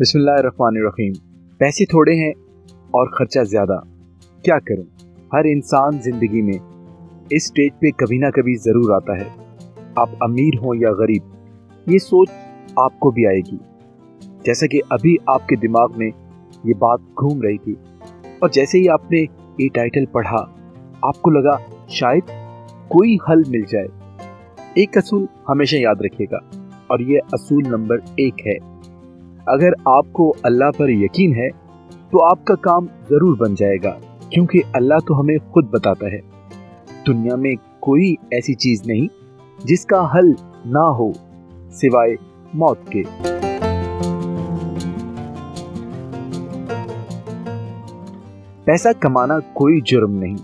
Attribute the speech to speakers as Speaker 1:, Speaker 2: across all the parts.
Speaker 1: बिस्मिल्लाहिर्रहमानिर्रहीम। पैसे थोड़े हैं और खर्चा ज़्यादा, क्या करूं? हर इंसान ज़िंदगी में इस स्टेज पे कभी ना कभी ज़रूर आता है। आप अमीर हों या गरीब, ये सोच आपको भी आएगी। जैसा कि अभी आपके दिमाग में ये बात घूम रही थी और जैसे ही आपने ये टाइटल पढ़ा, आपको लगा शायद कोई हल मिल जाए। एक असूल हमेशा याद रखिएगा और ये असूल नंबर 1 है। अगर आपको अल्लाह पर यकीन है तो आपका काम जरूर बन जाएगा, क्योंकि अल्लाह तो हमें खुद बताता है, दुनिया में कोई ऐसी चीज नहीं जिसका हल ना हो सिवाय मौत के। पैसा कमाना कोई जुर्म नहीं,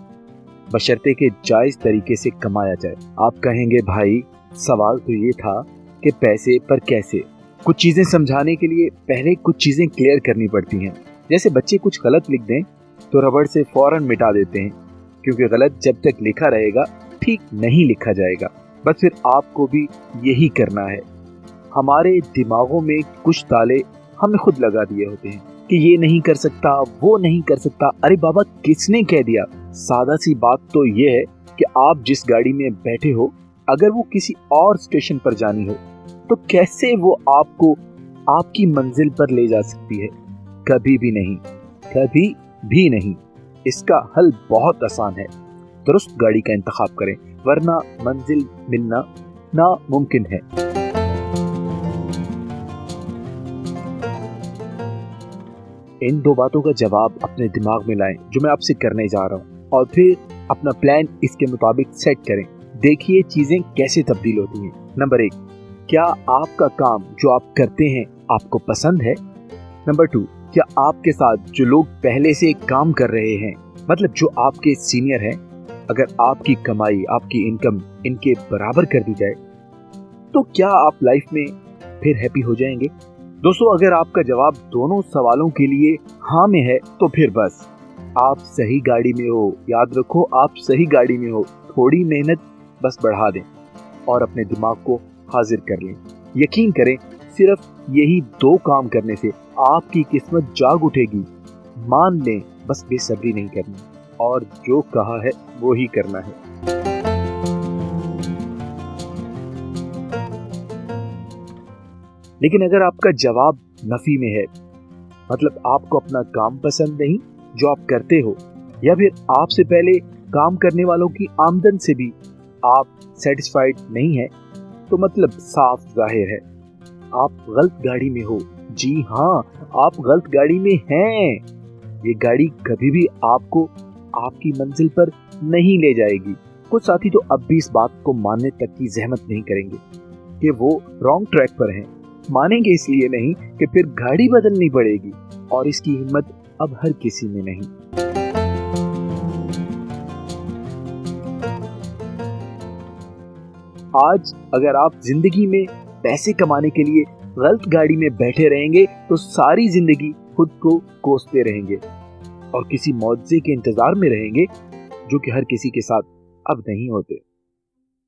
Speaker 1: बशर्ते के जायज तरीके से कमाया जाए। आप कहेंगे भाई सवाल तो ये था कि पैसे पर कैसे। कुछ चीजें समझाने के लिए पहले कुछ चीजें क्लियर करनी पड़ती हैं। जैसे बच्चे कुछ गलत लिख दें तो रबड़ से फौरन मिटा देते हैं, क्योंकि गलत जब तक लिखा रहेगा ठीक नहीं लिखा जाएगा। बस फिर आपको भी यही करना है। हमारे दिमागों में कुछ ताले हमें खुद लगा दिए होते हैं कि ये नहीं कर सकता, वो नहीं कर सकता। अरे बाबा, किसने कह दिया? सादा सी बात तो ये है कि आप जिस गाड़ी में बैठे हो, अगर वो किसी और स्टेशन पर जानी हो तो कैसे वो आपको आपकी मंजिल पर ले जा सकती है? कभी भी नहीं, कभी भी नहीं। इसका हल बहुत आसान है, दुरुस्त गाड़ी का इंतखाब करें, वरना मंजिल मिलना नामुमकिन है। इन 2 बातों का जवाब अपने दिमाग में लाएं जो मैं आपसे करने जा रहा हूं, और फिर अपना प्लान इसके मुताबिक सेट करें। देखिए चीजें कैसे तब्दील होती हैं। नंबर 1, क्या आपका काम जो आप करते हैं आपको पसंद है? नंबर 2, क्या आपके साथ जो लोग पहले से काम कर रहे हैं, मतलब जो आपके सीनियर हैं, अगर आपकी कमाई, आपकी इनकम इनके बराबर कर दी जाए तो क्या आप लाइफ में फिर हैप्पी हो जाएंगे? दोस्तों, अगर आपका जवाब दोनों सवालों के लिए हाँ में है तो फिर बस आप सही गाड़ी में हो। याद रखो, आप सही गाड़ी में हो। थोड़ी मेहनत बस बढ़ा दें और अपने दिमाग को हाजिर कर लें। यकीन करें, सिर्फ यही 2 काम करने से आपकी किस्मत जाग उठेगी। मान लें, बस बेसब्री नहीं करनी और जो कहा है वो ही करना है। लेकिन अगर आपका जवाब नफी में है, मतलब आपको अपना काम पसंद नहीं जो आप करते हो, या फिर आपसे पहले काम करने वालों की आमदन से भी आप सेटिस्फाइड नहीं है, तो मतलब साफ जाहिर है आप गलत गाड़ी में हो। जी हाँ, आप गलत गाड़ी में हैं। ये गाड़ी कभी भी आपको आपकी मंजिल पर नहीं ले जाएगी। कुछ साथी तो अब भी इस बात को मानने तक की जहमत नहीं करेंगे कि वो रॉन्ग ट्रैक पर हैं। मानेंगे इसलिए नहीं कि फिर गाड़ी बदलनी पड़ेगी, और इसकी हिम्मत अब हर किसी में नहीं। आज अगर आप जिंदगी में पैसे कमाने के लिए गलत गाड़ी में बैठे रहेंगे तो सारी जिंदगी खुद को कोसते रहेंगे और किसी मुआवजे के इंतजार में रहेंगे, जो कि हर किसी के साथ अब नहीं होते।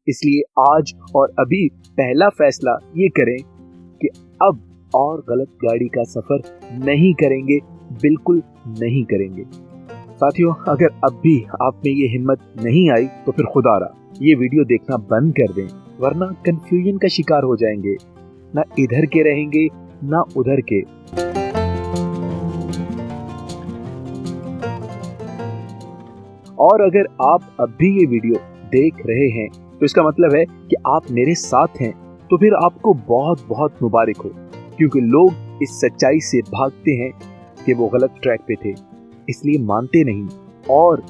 Speaker 1: इसलिए आज और अभी पहला फैसला ये करें कि अब और गलत गाड़ी का सफर नहीं करेंगे, बिल्कुल नहीं करेंगे। साथियों, अगर अब भी आप में ये हिम्मत नहीं आई तो फिर खुदारा ये वीडियो देखना बंद कर दें, वरना कंफ्यूजन का शिकार हो जाएंगे। ना इधर के रहेंगे ना उधर के। और अगर आप अब भी ये वीडियो देख रहे हैं तो इसका मतलब है कि आप मेरे साथ हैं, तो फिर आपको बहुत बहुत मुबारक हो, क्योंकि लोग इस सच्चाई से भागते हैं कि वो गलत ट्रैक पे थे, इसलिए मानते नहीं और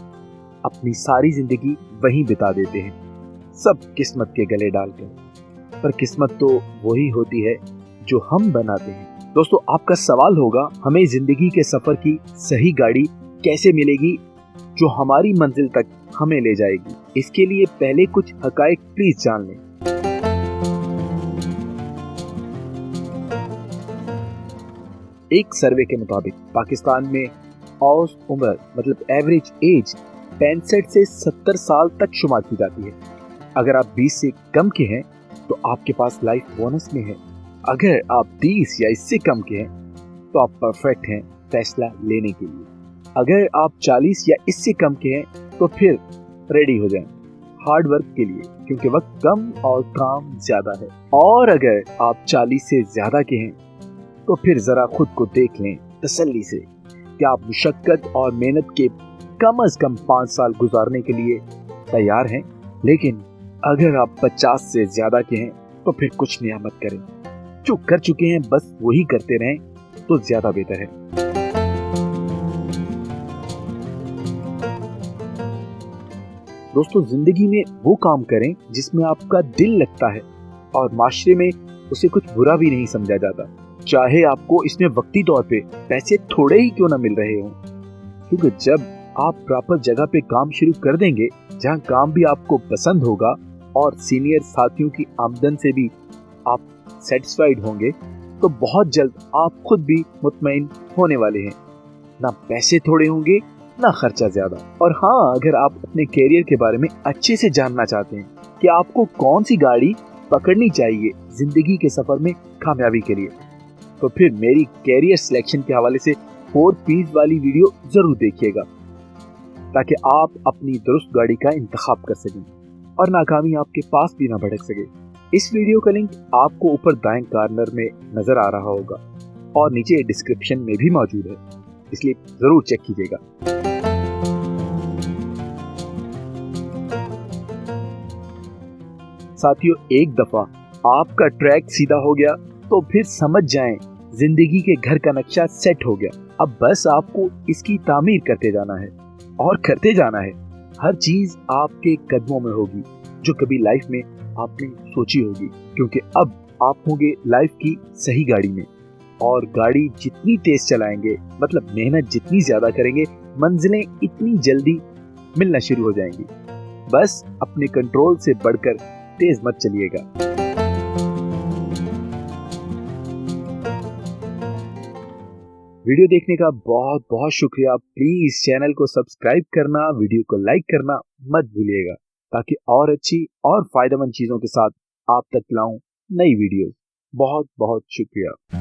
Speaker 1: अपनी सारी जिंदगी वहीं बिता देते हैं, सब किस्मत के गले डालकर। पर किस्मत तो वही होती है जो हम बनाते हैं। दोस्तों, आपका सवाल होगा, हमें जिंदगी के सफर की सही गाड़ी कैसे मिलेगी जो हमारी मंजिल तक हमें ले जाएगी? इसके लिए पहले कुछ हकायक प्लीज जान लें। एक सर्वे के मुताबिक पाकिस्तान में औसत उम्र, मतलब एवरेज एज 65 से 70 साल तक शुमार की जाती है। अगर आप 20 से कम के हैं तो आपके पास लाइफ बोनस में है। अगर आप 30 या इससे कम के हैं तो आप परफेक्ट हैं फैसला लेने के लिए। अगर आप 40 या इससे कम के हैं तो फिर रेडी हो जाएं हार्ड वर्क के लिए, क्योंकि वक्त कम और काम ज्यादा है। और अगर आप 40 से ज्यादा के हैं तो फिर जरा खुद को देख लें तसल्ली से कि आप मुशक्कत और मेहनत के कम से कम 5 साल गुजारने के लिए तैयार हैं। लेकिन अगर आप 50 से ज्यादा के हैं तो फिर कुछ नया मत करें, जो कर चुके हैं बस वही करते रहें तो ज्यादा बेहतर है। दोस्तों, जिंदगी में वो काम करें जिसमें आपका दिल लगता है और माशरे में उसे कुछ बुरा भी नहीं समझा जाता, चाहे आपको इसमें वक्ती तौर पे पैसे थोड़े ही क्यों ना मिल रहे हों। क्योंकि जब आप प्रॉपर जगह पे काम शुरू कर देंगे जहां काम भी आपको पसंद होगा और सीनियर साथियों की आमदन से भी आप सेटिस्फाइड होंगे, तो बहुत जल्द आप खुद भी मुतमईन होने वाले हैं। ना पैसे थोड़े होंगे ना खर्चा ज्यादा। और हाँ, अगर आप अपने कैरियर के बारे में अच्छे से जानना चाहते हैं कि आपको कौन सी गाड़ी पकड़नी चाहिए जिंदगी के सफर में कामयाबी के लिए, तो फिर मेरी कैरियर सिलेक्शन के हवाले से 4 पीस वाली वीडियो जरूर देखिएगा, ताकि आप अपनी दुरुस्त गाड़ी का इंतखाब कर सकें और नाकामी आपके पास भी ना भटक सके। इस वीडियो का लिंक आपको ऊपर दाएं कॉर्नर में नजर आ रहा होगा और नीचे डिस्क्रिप्शन में भी मौजूद है, इसलिए जरूर चेक कीजिएगा। साथियों, एक दफा आपका ट्रैक सीधा हो गया तो फिर समझ जाएं जिंदगी के घर का नक्शा सेट हो गया। अब बस आपको इसकी तामीर करते जाना है और करते जाना है। हर चीज आपके कदमों में होगी जो कभी लाइफ में आपने सोची होगी, क्योंकि अब आप होंगे लाइफ की सही गाड़ी में। और गाड़ी जितनी तेज चलाएंगे, मतलब मेहनत जितनी ज्यादा करेंगे, मंजिलें इतनी जल्दी मिलना शुरू हो जाएंगी। बस अपने कंट्रोल से बढ़कर तेज मत चलिएगा। वीडियो देखने का बहुत बहुत शुक्रिया। प्लीज चैनल को सब्सक्राइब करना, वीडियो को लाइक करना मत भूलिएगा, ताकि और अच्छी और फायदेमंद चीजों के साथ आप तक लाऊं नई वीडियोस। बहुत बहुत शुक्रिया।